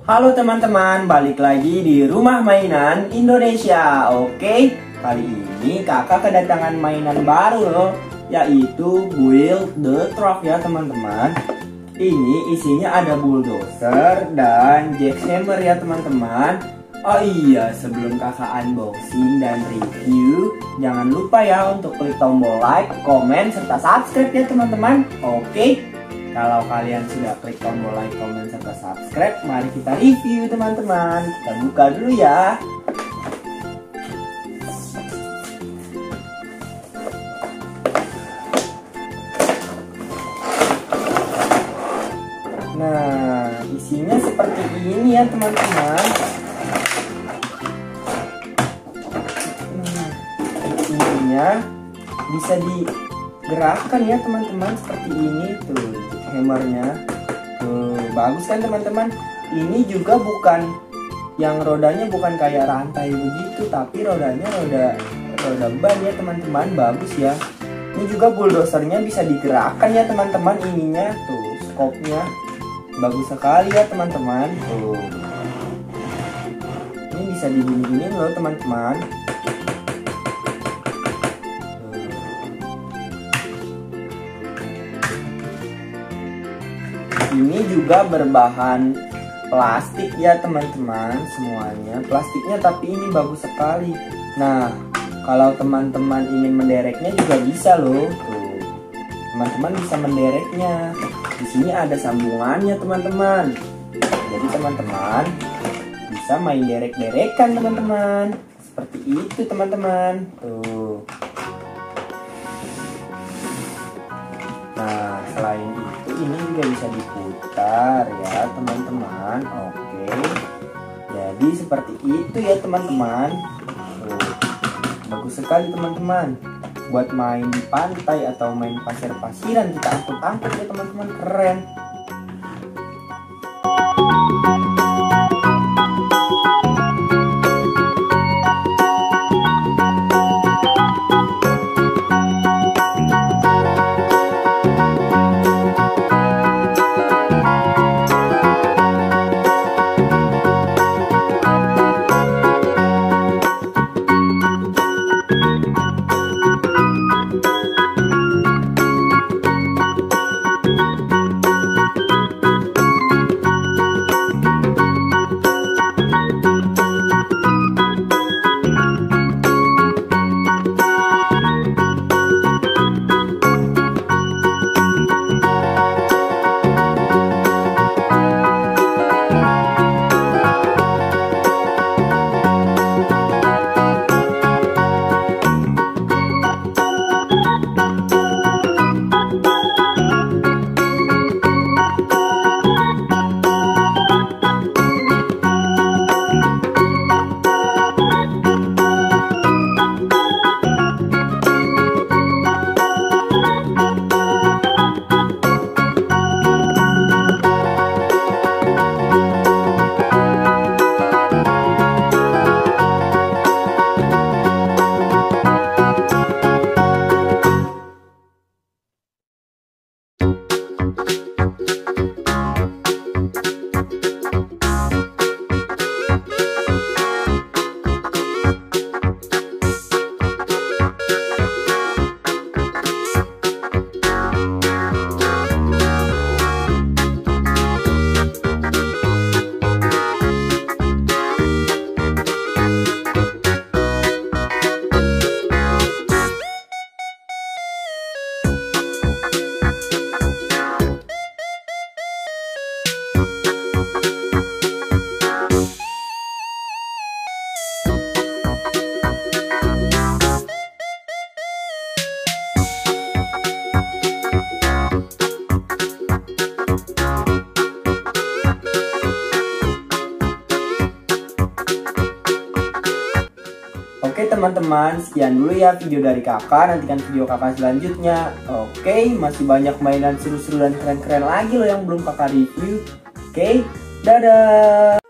Halo teman-teman, balik lagi di Rumah Mainan Indonesia. Oke, kali ini kakak kedatangan mainan baru loh, yaitu Build the Truck ya teman-teman. Ini isinya ada bulldozer dan jackhammer ya teman-teman. Oh iya, sebelum kakak unboxing dan review, jangan lupa ya untuk klik tombol like, komen, serta subscribe ya teman-teman. Oke, kalau kalian sudah klik tombol like, komen, serta subscribe, mari kita review teman-teman. Kita buka dulu ya. Nah, isinya seperti ini ya teman-teman. Isinya bisa digerakkan ya teman-teman, seperti ini tuh hammernya. Tuh, bagus kan teman-teman? Ini juga bukan yang rodanya bukan kayak rantai begitu, tapi rodanya roda ban ya teman-teman. Bagus ya. Ini juga bulldozernya bisa digerakkan ya teman-teman, ininya tuh skopnya. Bagus sekali ya teman-teman. Tuh. Ini bisa digini-gini loh teman-teman. Ini juga berbahan plastik ya teman-teman, semuanya plastiknya, tapi ini bagus sekali. Nah, kalau teman-teman ingin mendereknya juga bisa loh. Tuh, teman-teman bisa mendereknya. Di sini ada sambungannya teman-teman. Jadi teman-teman bisa main derek-derekan teman-teman. Seperti itu teman-teman. Tuh. Nah, selain itu ini juga bisa diputar ya teman-teman. Oke. Jadi seperti itu ya teman-teman. Tuh. Bagus sekali teman-teman. Buat main di pantai atau main pasir-pasiran, kita angkut-angkut ya teman-teman, keren. Oke teman-teman, sekian dulu ya video dari kakak. Nantikan video kakak selanjutnya. Oke, masih banyak mainan seru-seru dan keren-keren lagi loh yang belum kakak review. Oke, dadah.